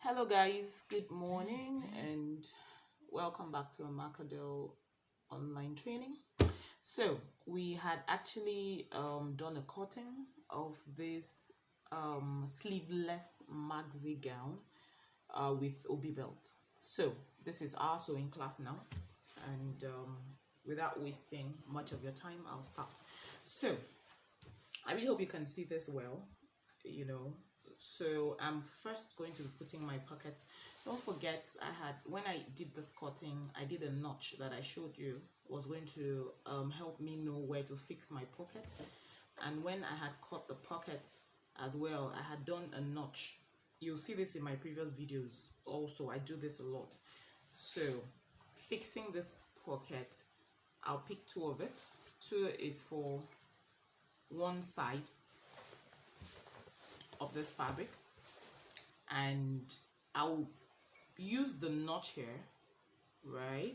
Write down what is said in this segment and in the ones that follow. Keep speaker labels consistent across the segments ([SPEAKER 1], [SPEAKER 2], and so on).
[SPEAKER 1] Hello guys, good morning and welcome back to a Macadel online training. So we had actually done a cutting of this sleeveless maxi gown with Obi Belt. So this is our sewing class now, and without wasting much of your time, I'll start. So I really hope you can see this well, so I'm first going to be putting my pocket. Don't forget, when I did this cutting, I did a notch that I showed you was going to help me know where to fix my pocket. And when I had cut the pocket as well, I had done a notch. You'll see this in my previous videos also. I do this a lot. So fixing this pocket, I'll pick two of it. Two is for one side of this fabric, and I'll use the notch here, right,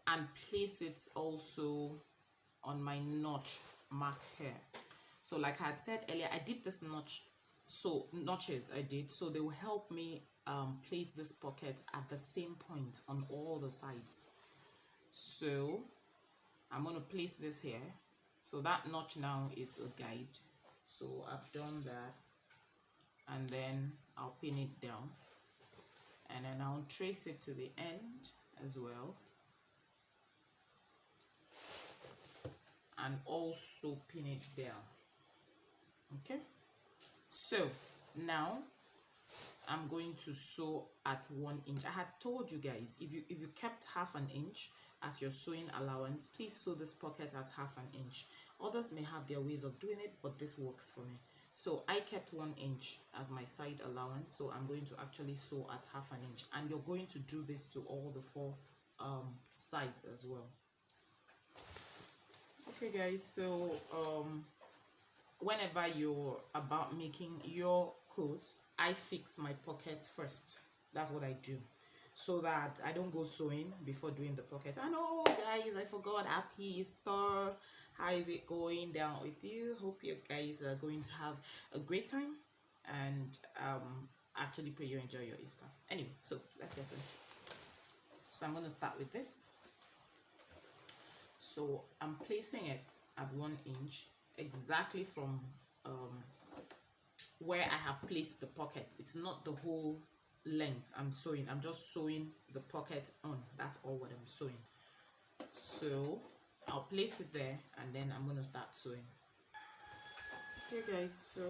[SPEAKER 1] and place it also on my notch mark here. So like I had said earlier, I did this notches I did, so they will help me place this pocket at the same point on all the sides. So I'm going to place this here. So that notch now is a guide. So I've done that, and then I'll pin it down, and then I'll trace it to the end as well, and also pin it down. Okay, so now I'm going to sew at 1 inch. I had told you guys, if you kept half an inch as your sewing allowance, please sew this pocket at half an inch. Others may have their ways of doing it, but this works for me. So I kept 1 inch as my side allowance, so I'm going to actually sew at half an inch, and you're going to do this to all the four sides as well. Okay guys, so whenever you're about making your coat, I fix my pockets first. That's what I do, so that I don't go sewing before doing the pocket. I know guys, I forgot. Happy Easter. How is it going down with you? Hope you guys are going to have a great time, and actually pray you enjoy your Easter. Anyway, so let's get started. So I'm going to start with this. So I'm placing it at 1 inch exactly from where I have placed the pocket. It's not the whole length I'm sewing. I'm just sewing the pocket on. That's all what I'm sewing. So I'll place it there, and then I'm going to start sewing. Okay guys, so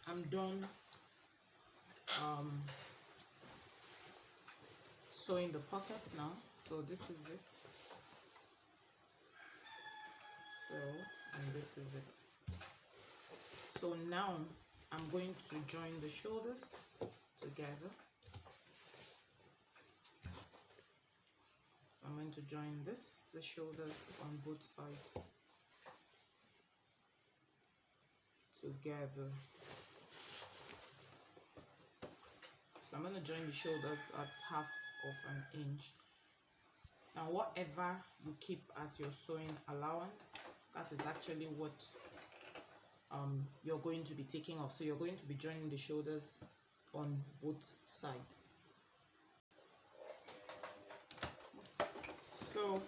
[SPEAKER 1] I'm done sewing the pockets now. So this is it. So, and this is it. So now I'm going to join the shoulders together. So I'm going to join the shoulders on both sides together. So I'm going to join the shoulders at half of an inch. Now whatever you keep as your sewing allowance, that is actually what you're going to be taking off. So you're going to be joining the shoulders on both sides. So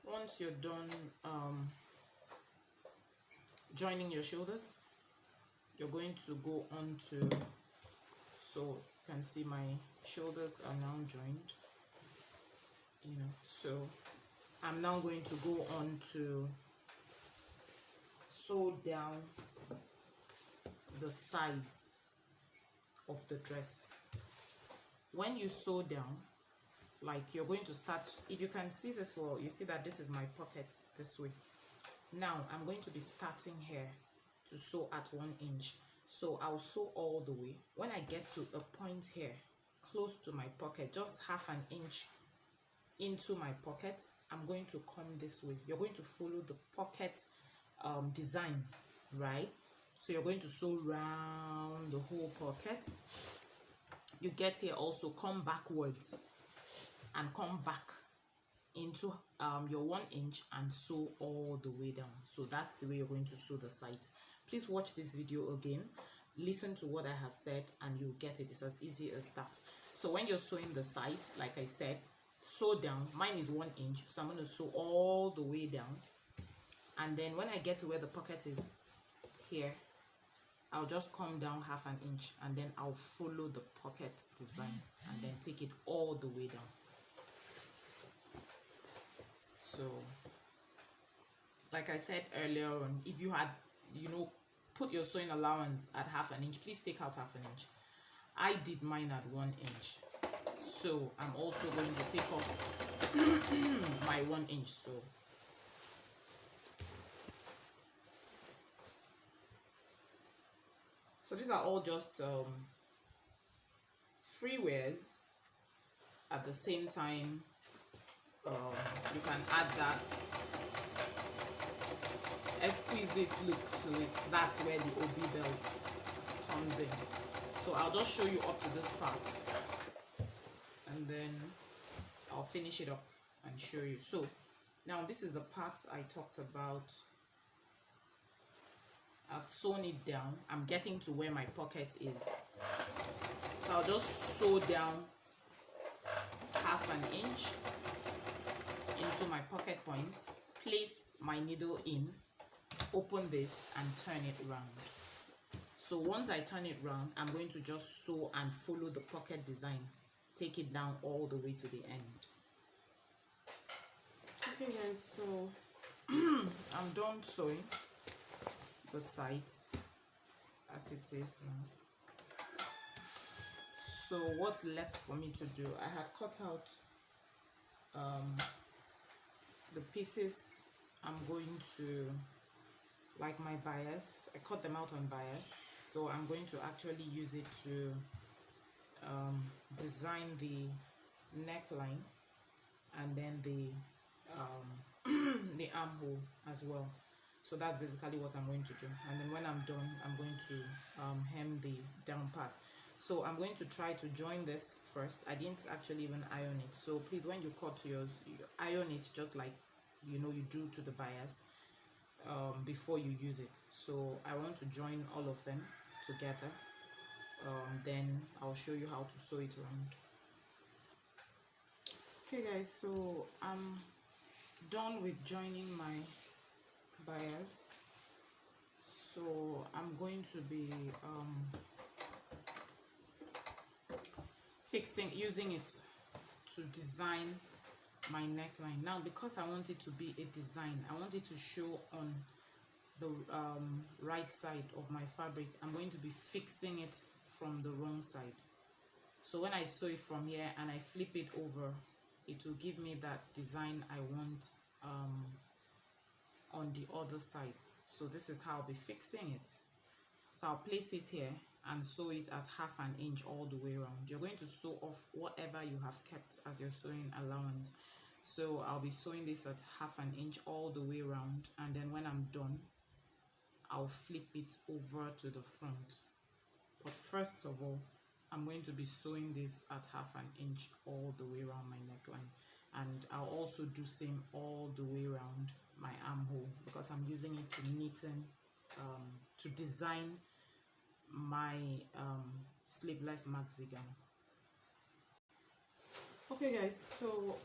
[SPEAKER 1] once you're done joining your shoulders, you're going to go on to, so you can see my shoulders are now joined, so I'm now going to go on to sew down the sides of the dress. When you sew down, like you're going to start, if you can see this well, you see that this is my pocket this way. Now I'm going to be starting here to sew at 1 inch. So I'll sew all the way. When I get to a point here close to my pocket, just half an inch into my pocket, I'm going to come this way. You're going to follow the pocket design, right? So you're going to sew round the whole pocket. You get here, also come backwards and come back into your 1 inch and sew all the way down. So that's the way you're going to sew the sides. Please watch this video again. listen to what I have said and you'll get it. It's as easy as that. So when you're sewing the sides, like I said, sew down. Mine is 1 inch, so I'm going to sew all the way down, and then when I get to where the pocket is here, I'll just come down 1/2 inch, and then I'll follow the pocket design and then take it all the way down. So like I said earlier on, if you had, you know, put your sewing allowance at 1/2 inch, please take out 1/2 inch. I did mine at 1 inch, so I'm also going to take off my 1 inch. So these are all just free wears. At the same time, you can add that exquisite look to it. That's where the Obi belt comes in. So I'll just show you up to this part, and then I'll finish it up and show you. So now this is the part I talked about. I've sewn it down. I'm getting to where my pocket is, so I'll just sew down 1/2 inch into my pocket point, place my needle in, open this and turn it round. So once I turn it round, I'm going to just sew and follow the pocket design, take it down all the way to the end. Okay guys, so I'm done sewing the sides as it is now. So what's left for me to do, I had cut out the pieces I'm going to, like my bias, I cut them out on bias, so I'm going to actually use it to design the neckline and then the armhole as well. So that's basically what I'm going to do, and then when I'm done, I'm going to hem the down part. So I'm going to try to join this first. I didn't actually even iron it, so please, when you cut yours, you iron it just like, you know, you do to the bias before you use it. So I want to join all of them together, then I'll show you how to sew it around. Okay guys, so I'm done with joining my bias, so I'm going to be using it to design my neckline. Now, because I want it to be a design, I want it to show on the right side of my fabric, I'm going to be fixing it from the wrong side. So when I sew it from here and I flip it over, it will give me that design I want on the other side. So this is how I'll be fixing it. So I'll place it here and sew it at 1/2 inch all the way around. You're going to sew off whatever you have kept as your sewing allowance. So I'll be sewing this at 1/2 inch all the way around, and then when I'm done, I'll flip it over to the front. But first of all, I'm going to be sewing this at 1/2 inch all the way around my neckline, and I'll also do same all the way around my armhole, because I'm using it to neaten, to design my sleeveless maxi gown. Okay guys, so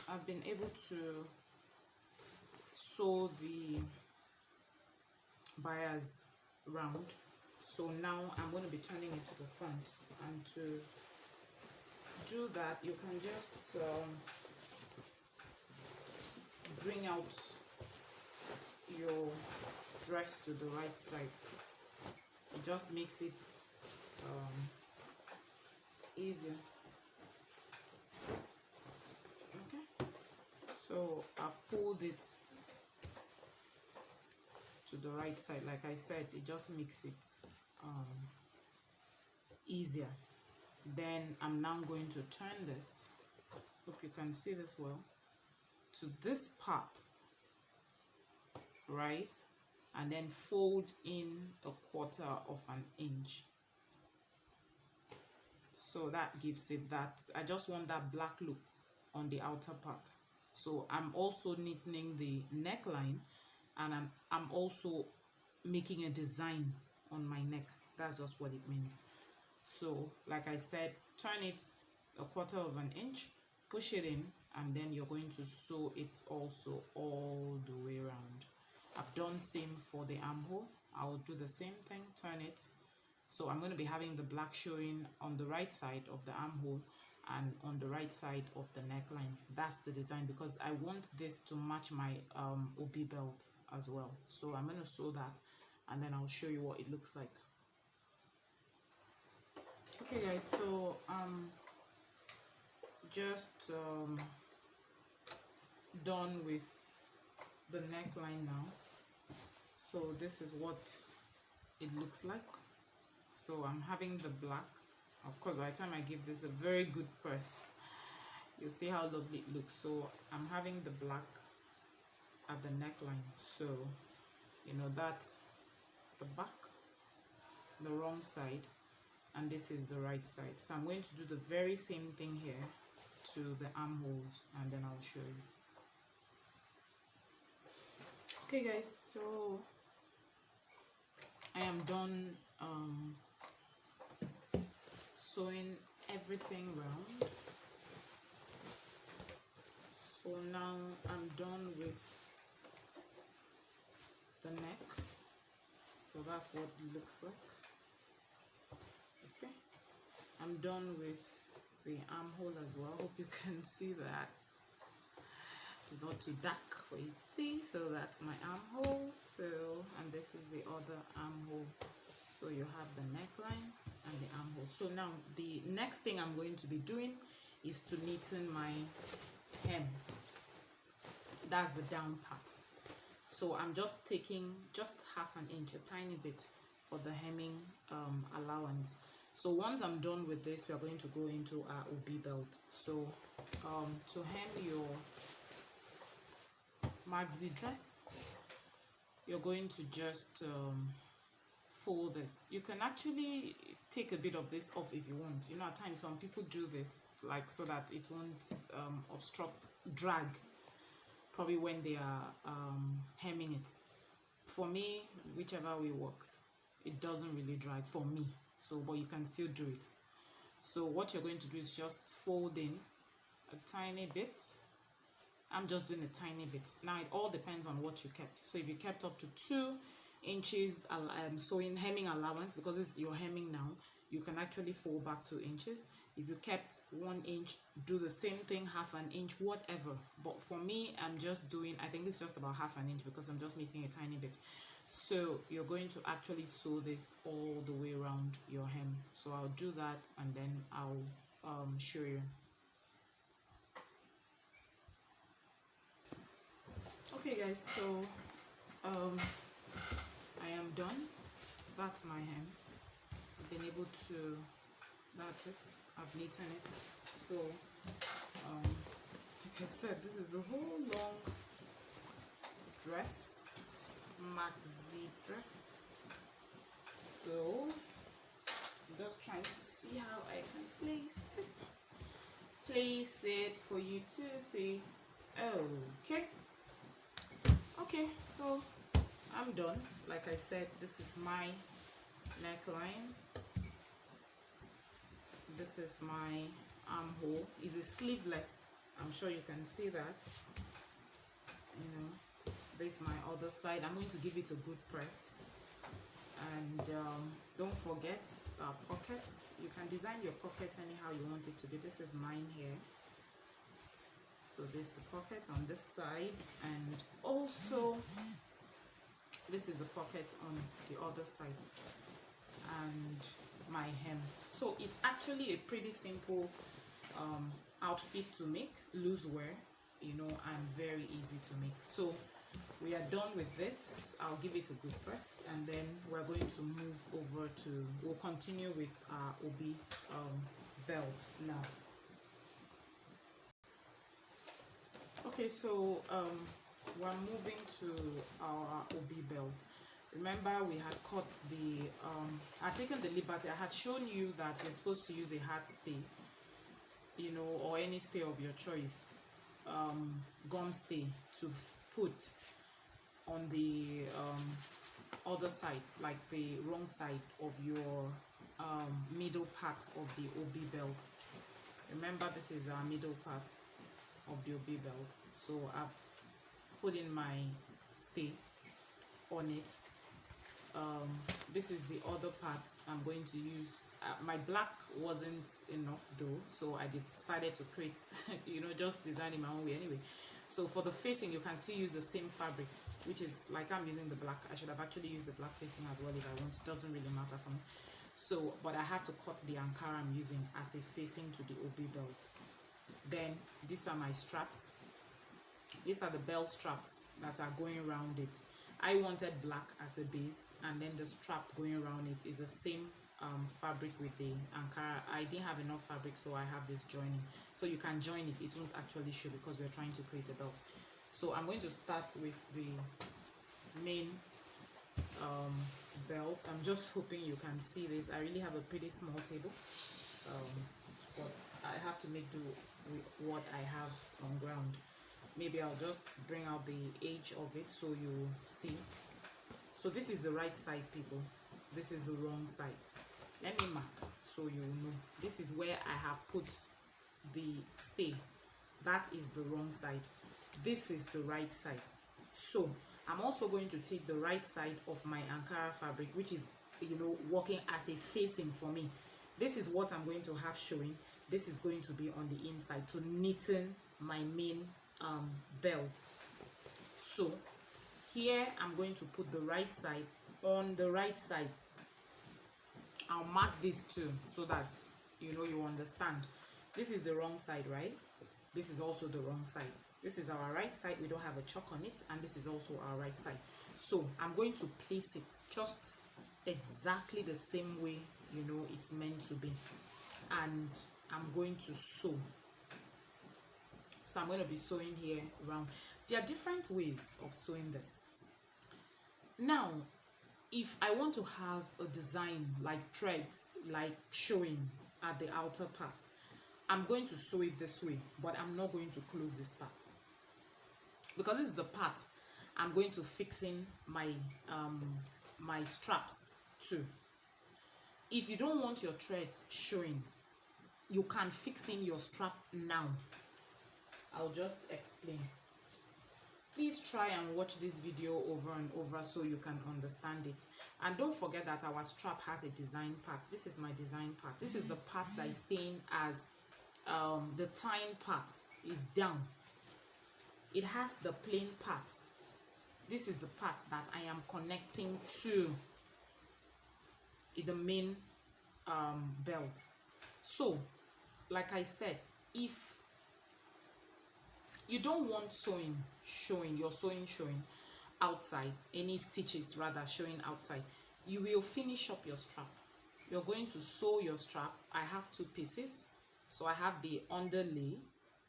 [SPEAKER 1] I've been able to sew the bias round. So now I'm going to be turning it to the front, and to do that, you can just bring out your dress to the right side. It just makes it easier. Okay, so I've pulled it to the right side. Like I said, it just makes it easier. Then I'm now going to turn this, hope you can see this well, to this part, right, and then fold in 1/4 inch. So that gives it that, I just want that black look on the outer part. So I'm also neatening the neckline, and I'm also making a design on my neck. That's just what it means. So like I said, turn it a 1/4 of an inch, push it in, and then you're going to sew it also all the way around. I've done same for the armhole. I'll do the same thing, turn it. So I'm going to be having the black showing on the right side of the armhole and on the right side of the neckline. That's the design, because I want this to match my Obi belt as well. So I'm going to sew that, and then I'll show you what it looks like. Okay guys, so just done with the neckline now. So this is what it looks like. So I'm having the black. Of course, by the time I give this a very good press, you'll see how lovely it looks. So I'm having the black at the neckline. So you know, that's the back, the wrong side, and this is the right side. So I'm going to do the very same thing here to the armholes, and then I'll show you. Okay guys, so I am done sewing everything round. So now I'm done with the neck. So that's what it looks like. Okay, I'm done with the armhole as well. Hope you can see that. It's not too dark for you to see. So that's my armhole. So, and this is the other armhole. So you have the neckline and the armhole. So now the next thing I'm going to be doing is to neaten my hem. That's the down part. So I'm just taking just 1/2 inch, a tiny bit, for the hemming allowance. So once I'm done with this, we are going to go into our Obi belt. So to hem your maxi dress, you're going to just fold this. You can actually take a bit of this off if you want. You know, at times some people do this, like, so that it won't obstruct drag, probably when they are hemming it. For me, whichever way works, it doesn't really drag for me. So, but you can still do it. So what you're going to do is just fold in a tiny bit. I'm just doing a tiny bit. Now it all depends on what you kept. So if you kept up to 2 inches sewing hemming allowance, because it's your hemming now, you can actually fold back 2 inches. If you kept 1 inch, do the same thing, 1/2 inch, whatever. But for me, I'm just doing, I think it's just about 1/2 inch, because I'm just making a tiny bit. So you're going to actually sew this all the way around your hem. So I'll do that, and then I'll show you. Okay guys, so I am done. That's my hem. I've been able to, that's it, I've neaten it. So like I said, this is a whole long dress, maxi dress. So I'm just trying to see how I can place it for you to see. Okay, so I'm done. Like I said, this is my neckline. This is my armhole. It's a sleeveless. I'm sure you can see that. You know, this is my other side. I'm going to give it a good press. And don't forget pockets. You can design your pockets anyhow you want it to be. This is mine here. So this is the pocket on this side, and also this is the pocket on the other side, and my hem. So it's actually a pretty simple outfit to make, loose wear, you know, and very easy to make. So we are done with this. I'll give it a good press, and then we're going to move over to, we'll continue with our Obi belt now. Okay, so we're moving to our Obi belt. Remember, we had cut the I'd taken the liberty. I had shown you that you're supposed to use a hat stay, you know, or any stay of your choice, gum stay, to put on the other side, like the wrong side of your middle part of the Obi belt. Remember, this is our middle part of the Obi belt. So I've put in my stay on it. This is the other part I'm going to use. My black wasn't enough though, so I decided to create just design in my own way anyway. So for the facing, you can still use the same fabric, which is like I'm using the black. I should have actually used the black facing as well if I want. It doesn't really matter for me. So but I had to cut the Ankara I'm using as a facing to the Obi belt. Then these are my straps. These are the belt straps that are going around it. I wanted black as a base, and then the strap going around it is the same fabric with the Ankara. I didn't have enough fabric, so I have this joining. So you can join it. It won't actually show because we're trying to create a belt. So I'm going to start with the main belt. I'm just hoping you can see this. I really have a pretty small table, but I have to make do with what I have on ground. Maybe I'll just bring out the edge of it so you see. So this is the right side, people. This is the wrong side. Let me mark so you know. This is where I have put the stay. That is the wrong side. This is the right side. So I'm also going to take the right side of my Ankara fabric, which is working as a facing for me. This is what I'm going to have showing. This is going to be on the inside to neaten my main belt. So here I'm going to put the right side on the right side. I'll mark this too so that you understand. This is the wrong side, right? This is also the wrong side. This is our right side. We don't have a chalk on it, and this is also our right side. So I'm going to place it just exactly the same way it's meant to be, and I'm going to sew. So I'm going to be sewing here around. There are different ways of sewing this. Now, if I want to have a design like threads, like showing at the outer part, I'm going to sew it this way, but I'm not going to close this part. Because this is the part I'm going to fix in my my straps too. If you don't want your threads showing, you can fix in your strap now. I'll just explain. Please try and watch this video over and over so you can understand it. And don't forget that our strap has a design part. This is my design part. This is the part that is staying as the tying part is down. It has the plain part. This is the part that I am connecting to the main belt. So, like I said, if you don't want sewing showing, your sewing showing outside, any stitches rather showing outside, you will finish up your strap. You're going to sew your strap. I have two pieces. So I have the underlay,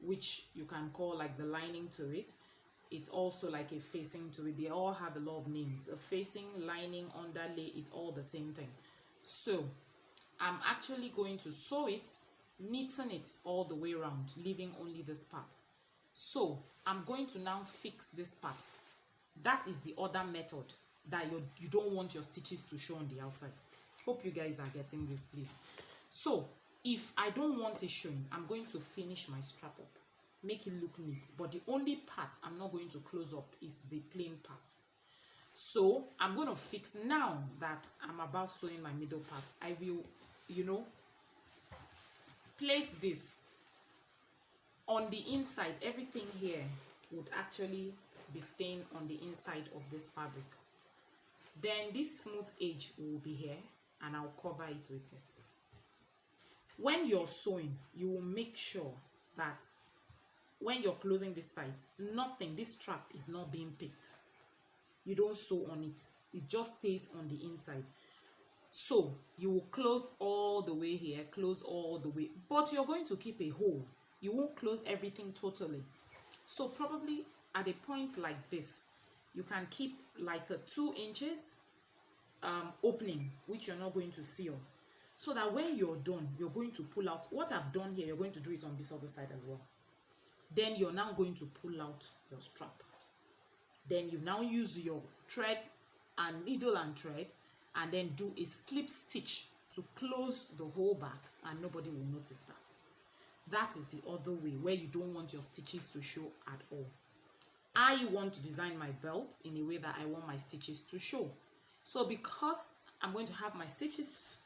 [SPEAKER 1] which you can call like the lining to it. It's also like a facing to it. They all have a lot of names. A facing, lining, underlay, it's all the same thing. So I'm actually going to sew it, neaten it all the way around, leaving only this part. So I'm going to now fix this part. That is the other method that you don't want your stitches to show on the outside. Hope you guys are getting this, please. So if I don't want it showing, I'm going to finish my strap up, make it look neat. But the only part I'm not going to close up is the plain part. So I'm going to fix, now that I'm about sewing my middle part, I will, place this on the inside. Everything here would actually be staying on the inside of this fabric. Then this smooth edge will be here, and I'll cover it with this. When you're sewing, you will make sure that when you're closing this side, this strap is not being picked. You don't sew on it. It just stays on the inside. So you will close all the way here, close all the way, but you're going to keep a hole. You won't close everything totally. So probably at a point like this, you can keep like a 2 inches opening, which you're not going to seal. So that when you're done, you're going to pull out. What I've done here, you're going to do it on this other side as well. Then you're now going to pull out your strap. Then you now use your thread and needle and thread, and then do a slip stitch to close the whole back, and nobody will notice that. That is the other way, where you don't want your stitches to show at all. I want to design my belt in a way that I want my stitches to show. So because I'm going to have my stitches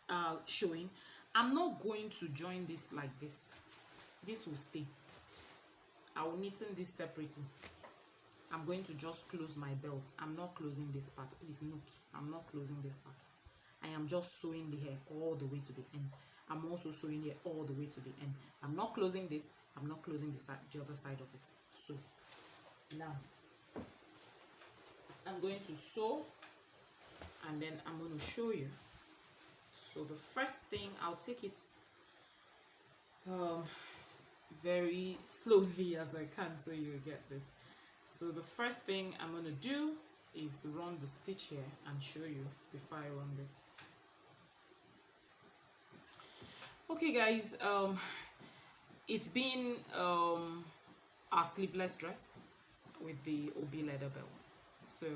[SPEAKER 1] showing, I'm not going to join this like this. This will stay. I will neaten this separately. I'm going to just close my belt. I'm not closing this part. Please note, I'm not closing this part. I am just sewing the hair all the way to the end. I'm also sewing here all the way to the end. I'm not closing this. I'm not closing the other side of it. So now I'm going to sew, and then I'm going to show you. So the first thing, I'll take it very slowly as I can so you get this. So the first thing I'm going to do is run the stitch here and show you before I run this. Okay guys, it's been our sleeveless dress with the Obi leather belt. So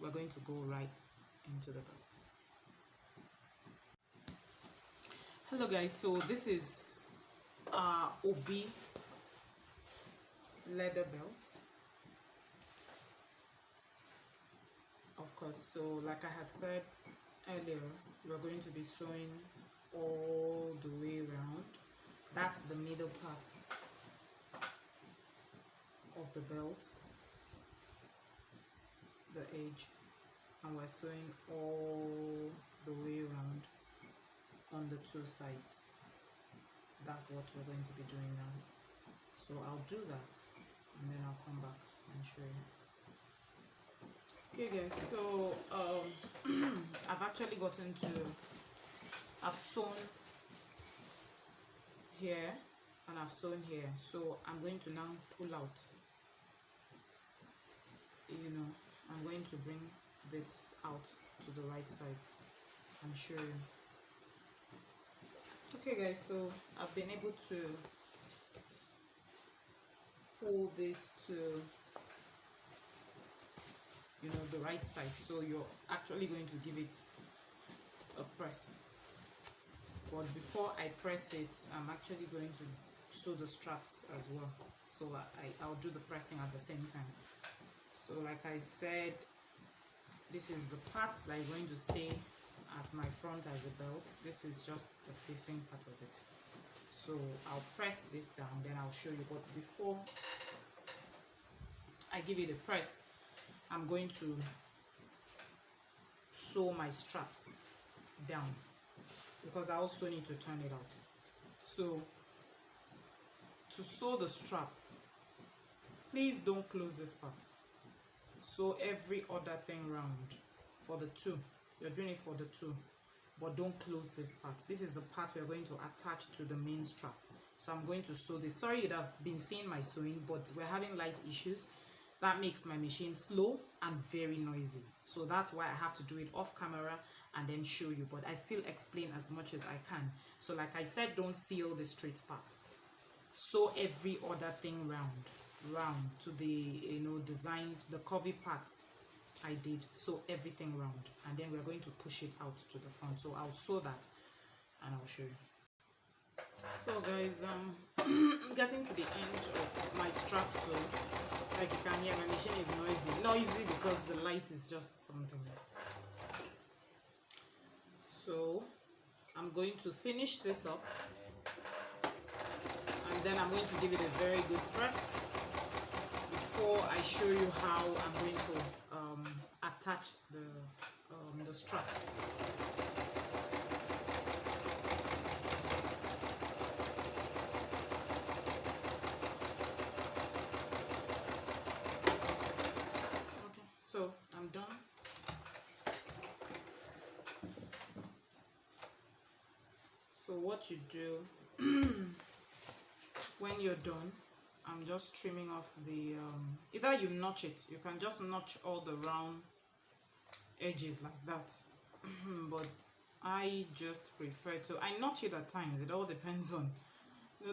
[SPEAKER 1] we're going to go right into the belt. Hello guys, so this is our Obi leather belt, of course. So like I had said earlier, we're going to be sewing all the way around. That's the middle part of the belt, the edge, and we're sewing all the way around on the two sides. That's what we're going to be doing now. So I'll do that and then I'll come back and show you. Okay guys, so I've actually gotten to, I've sewn here and I've sewn here, so I'm going to now pull out, I'm going to bring this out to the right side and show you. Okay guys, so I've been able to pull this to the right side, so you're actually going to give it a press. But before I press it, I'm actually going to sew the straps as well, so I'll do the pressing at the same time. So like I said, this is the part that is going to stay at my front as a belt. This is just the facing part of it. So I'll press this down, then I'll show you. But before I give it a press, I'm going to sew my straps down, because I also need to turn it out. So to sew the strap, please don't close this part. Sew every other thing round for the two. You're doing it for the two, but don't close this part. This is the part we're going to attach to the main strap. So I'm going to sew this. Sorry you'd have been seeing my sewing, but we're having light issues. That makes my machine slow and very noisy. So that's why I have to do it off camera and then show you, but I still explain as much as I can. So like I said, don't seal the straight part. Sew every other thing round to the designed, the curvy parts I did. Sew everything round, and then we're going to push it out to the front. So I'll sew that and I'll show you. So guys, I'm getting to the end of my strap. So like you can hear, my machine is noisy because the light is just something else. So I'm going to finish this up, and then I'm going to give it a very good press before I show you how I'm going to attach the straps. Okay, so I'm done. So what you do when you're done, I'm just trimming off the either you notch it, you can just notch all the round edges like that, but I just prefer to, I notch it at times. It all depends on,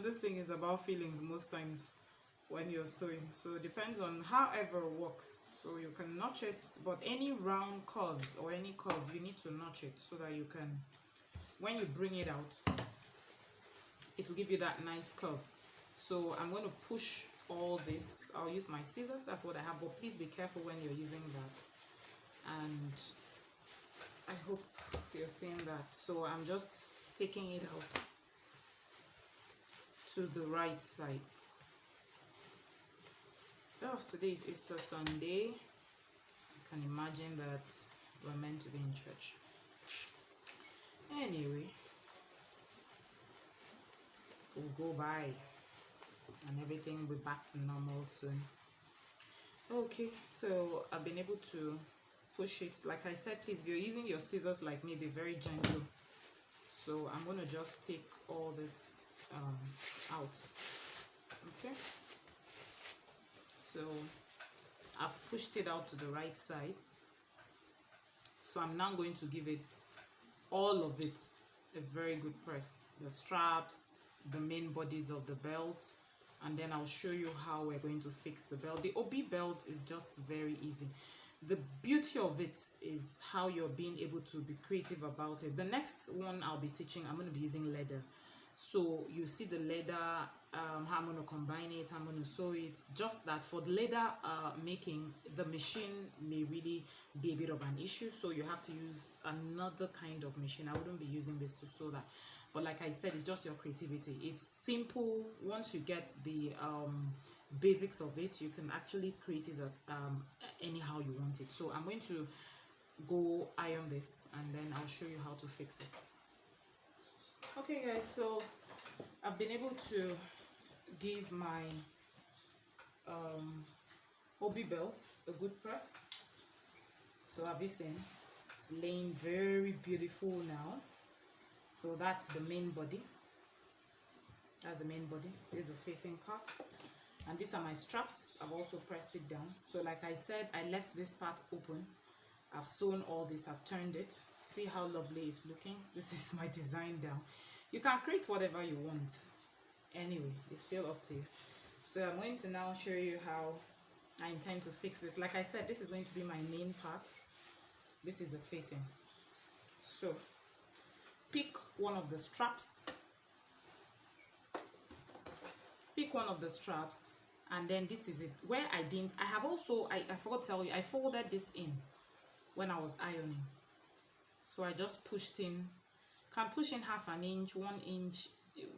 [SPEAKER 1] this thing is about feelings most times. when you're sewing. So it depends on however it works. So you can notch it, but any round curves or any curve, you need to notch it so that you can, when you bring it out, it will give you that nice curve. So I'm going to push all this. I'll use my scissors, that's what I have, but please be careful when you're using that. And I hope you're seeing that. So I'm just taking it out to the right side. Oh, today is Easter Sunday. You can imagine that we're meant to be in church. Anyway, we'll go by and everything will be back to normal soon. Okay, so I've been able to push it. Like I said, please, if you're using your scissors like me, be very gentle. So I'm going to just take all this out. Okay. So I've pushed it out to the right side. So I'm now going to give it, all of it, a very good press. The straps, the main bodies of the belt, and then I'll show you how we're going to fix the belt. The Obi belt is just very easy. The beauty of it is how you're being able to be creative about it. The next one I'll be teaching, I'm going to be using leather. So you see the leather, how I'm going to combine it, how I'm going to sew it. Just that for the leather making, the machine may really be a bit of an issue. So you have to use another kind of machine. I wouldn't be using this to sew that. But like I said, it's just your creativity. It's simple. Once you get the basics of it, you can actually create it anyhow you want it. So I'm going to go iron this and then I'll show you how to fix it. Okay guys, so I've been able to give my Obi belt a good press. So have you seen? It's laying very beautiful now. So that's the main body. That's the main body. This is the facing part. And these are my straps. I've also pressed it down. So like I said, I left this part open. I've sewn all this, I've turned it. See how lovely it's looking. This is my design down. You can create whatever you want. Anyway, it's still up to you. So I'm going to now show you how I intend to fix this. Like I said, this is going to be my main part. This is the facing. So pick one of the straps. Pick one of the straps, and then this is it. Where I didn't, I have also, I forgot to tell you, I folded this in when I was ironing. So I just pushed in, can push in half an inch, 1 inch,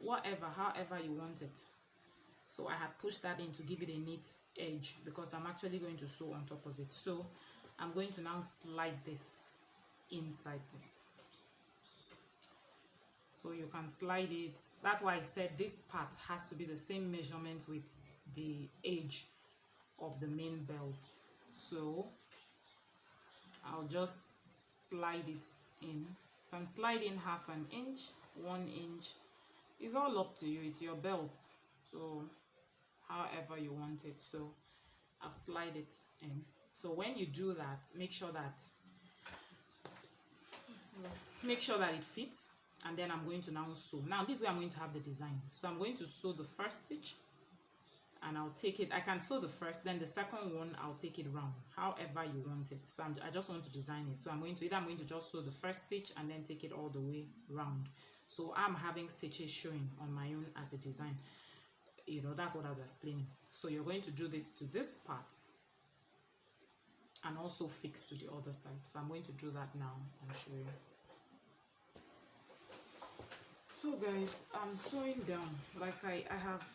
[SPEAKER 1] whatever, however you want it. So I had pushed that in to give it a neat edge because I'm actually going to sew on top of it. So I'm going to now slide this inside this. So you can slide it. That's why I said this part has to be the same measurement with the edge of the main belt. So I'll just slide it in. You can slide in half an inch, 1 inch. It's all up to you. It's your belt. So however you want it. So I'll slide it in. So when you do that, make sure that it fits. And then I'm going to now sew. Now this way I'm going to have the design. So I'm going to sew the first stitch and I'll take it. I can sew the first, then the second one I'll take it round, however you want it. So I just want to design it. So I'm going to just sew the first stitch and then take it all the way round. So I'm having stitches showing on my own as a design. You know, that's what I was explaining. So you're going to do this to this part and also fix to the other side. So I'm going to do that now and show you. So guys, I'm sewing down. Like I have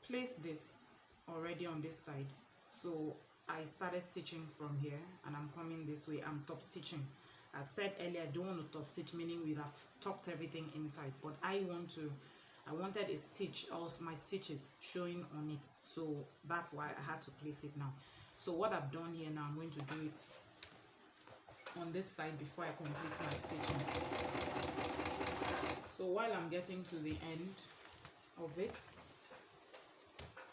[SPEAKER 1] placed this already on this side. So I started stitching from here and I'm coming this way. I'm top stitching. I said earlier I don't want to top stitch, meaning we'd have tucked everything inside, but I wanted a stitch, also my stitches showing on it. So that's why I had to place it now. So what I've done here now, I'm going to do it on this side before I complete my stitching. So while I'm getting to the end of it,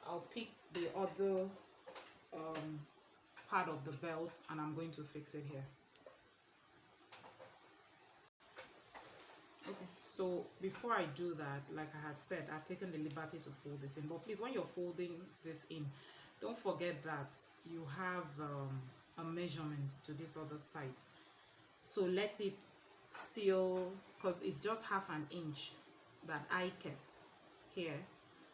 [SPEAKER 1] I'll pick the other part of the belt and I'm going to fix it here. Okay, So before I do that, like I had said, I've taken the liberty to fold this in, but please, when you're folding this in, don't forget that you have a measurement to this other side. So let it still, because it's just half an inch that I kept here.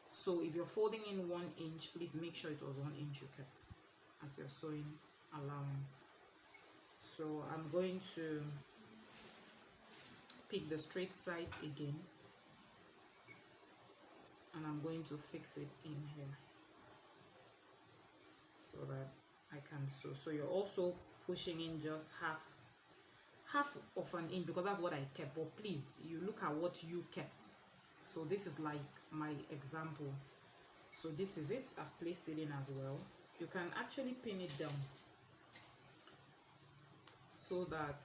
[SPEAKER 1] So if you're folding in 1 inch, please make sure it was 1 inch you kept as your sewing allowance. So I'm going to pick the straight side again, and I'm going to fix it in here so that I can sew. So you're also pushing in just half of an inch, because that's what I kept, but please, you look at what you kept. So this is like my example. So this is it. I've placed it in as well. You can actually pin it down so that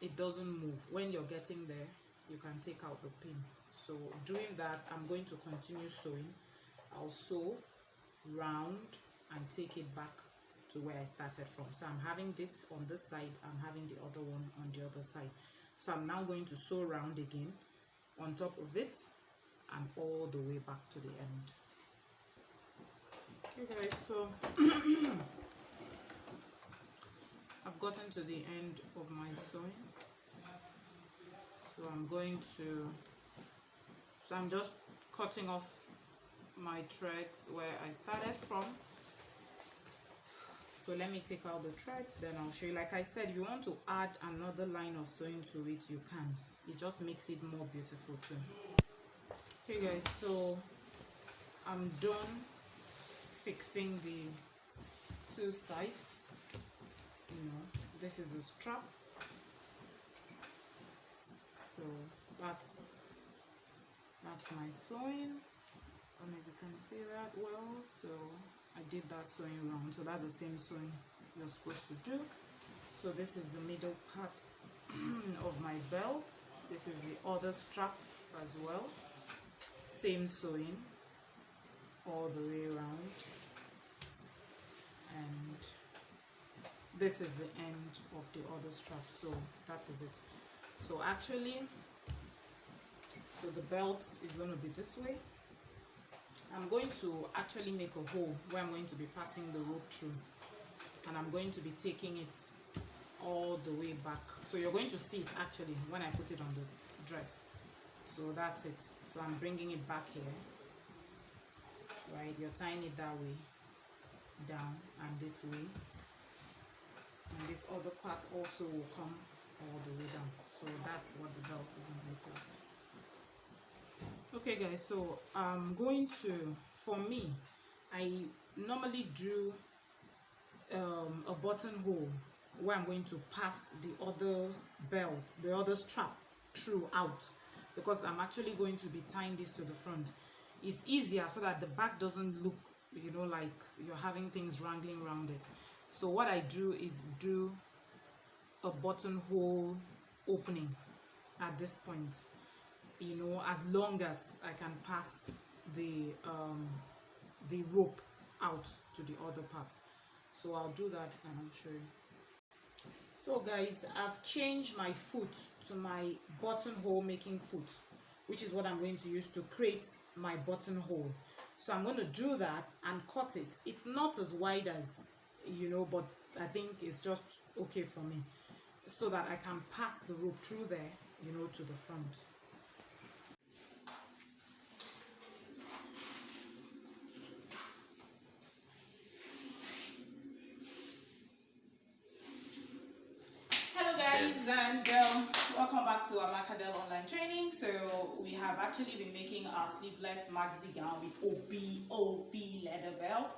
[SPEAKER 1] it doesn't move. When you're getting there, you can take out the pin. So doing that, I'm going to continue sewing. I'll sew round and take it back to where I started from. So I'm having this on this side, I'm having the other one on the other side. So I'm now going to sew round again on top of it and all the way back to the end. Okay guys, so I've gotten to the end of my sewing. So I'm just cutting off my threads where I started from. So let me take out the threads, then I'll show you. Like I said, if you want to add another line of sewing to it, you can. It just makes it more beautiful too. Okay guys, so I'm done fixing the 2 sides. This is a strap. So that's my sewing. I don't know if you can see that well. So I did that sewing round, so that's the same sewing you're supposed to do. So this is the middle part of my belt. This is the other strap as well, same sewing all the way around, and this is the end of the other strap. So that is it. So actually, so the belt is going to be this way. I'm going to actually make a hole where I'm going to be passing the rope through, and I'm going to be taking it all the way back. So you're going to see it actually when I put it on the dress. So that's it. So I'm bringing it back here, right? You're tying it that way down and this way, and this other part also will come all the way down. So that's what the belt is going to look like. Okay guys, so I'm going to, for me, I normally do a buttonhole where I'm going to pass the other belt, the other strap through out, because I'm actually going to be tying this to the front. It's easier so that the back doesn't look, like you're having things wrangling around it. So what I do is do a buttonhole opening at this point, as long as I can pass the rope out to the other part. So I'll do that and I'll show you. So guys, I've changed my foot to my buttonhole making foot, which is what I'm going to use to create my buttonhole. So I'm going to do that and cut it. It's not as wide as, but I think it's just okay for me, so that I can pass the rope through there, to the front. And welcome back to our Macadel online training. So we have actually been making our sleeveless maxi gown with Obi leather belt,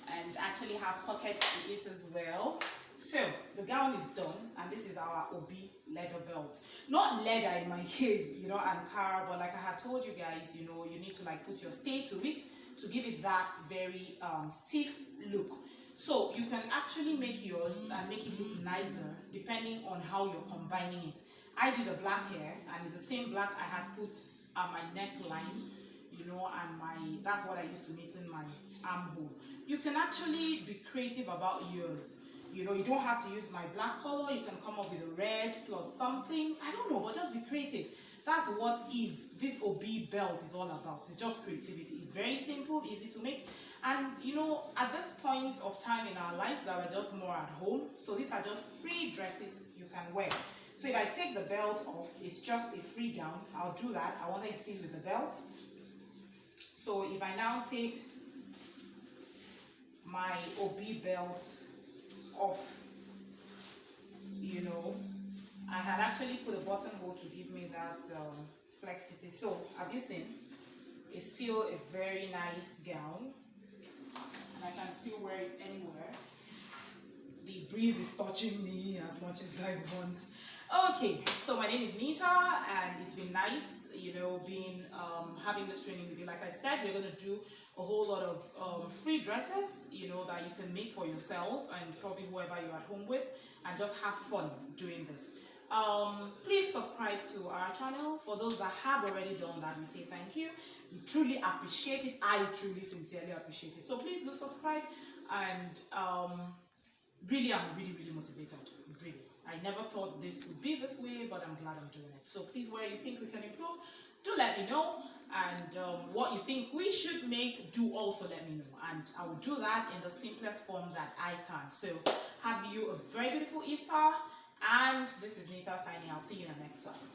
[SPEAKER 1] and actually have pockets to it as well. So the gown is done, and this is our Obi leather belt. Not leather in my case, and car, but like I had told you guys, you need to like put your stay to it to give it that very stiff look. So you can actually make yours and make it look nicer depending on how you're combining it. I did a black hair, and it's the same black I had put on my neckline, and that's what I used to knit in my armhole. You can actually be creative about yours. You know, you don't have to use my black color. You can come up with a red plus something. I don't know, but just be creative. That's what this Obi belt is all about. It's just creativity. It's very simple, easy to make. And you know, at this point of time in our lives that we're just more at home, so these are just free dresses you can wear. So if I take the belt off, it's just a free gown. I'll do that. I want to see with the belt. So if I now take my Obi belt off, you know, I had actually put a buttonhole to give me that flexity. So have you seen? It's still a very nice gown, and I can still wear it anywhere. The breeze is touching me as much as I want. Okay, so my name is Nita, and it's been nice, you know, being having this training with you. Like I said, we're going to do a whole lot of free dresses, you know, that you can make for yourself and probably whoever you're at home with, and just have fun doing this. Please subscribe to our channel. For those that have already done that, we say thank you. We truly appreciate it. I truly sincerely appreciate it. So please do subscribe, and really, I'm really motivated. Really, I never thought this would be this way, but I'm glad I'm doing it. So please, where you think we can improve, do let me know. And what you think we should make, do also let me know, and I will do that in the simplest form that I can. So have you a very beautiful Easter, and this is Nita signing. I'll see you in the next class.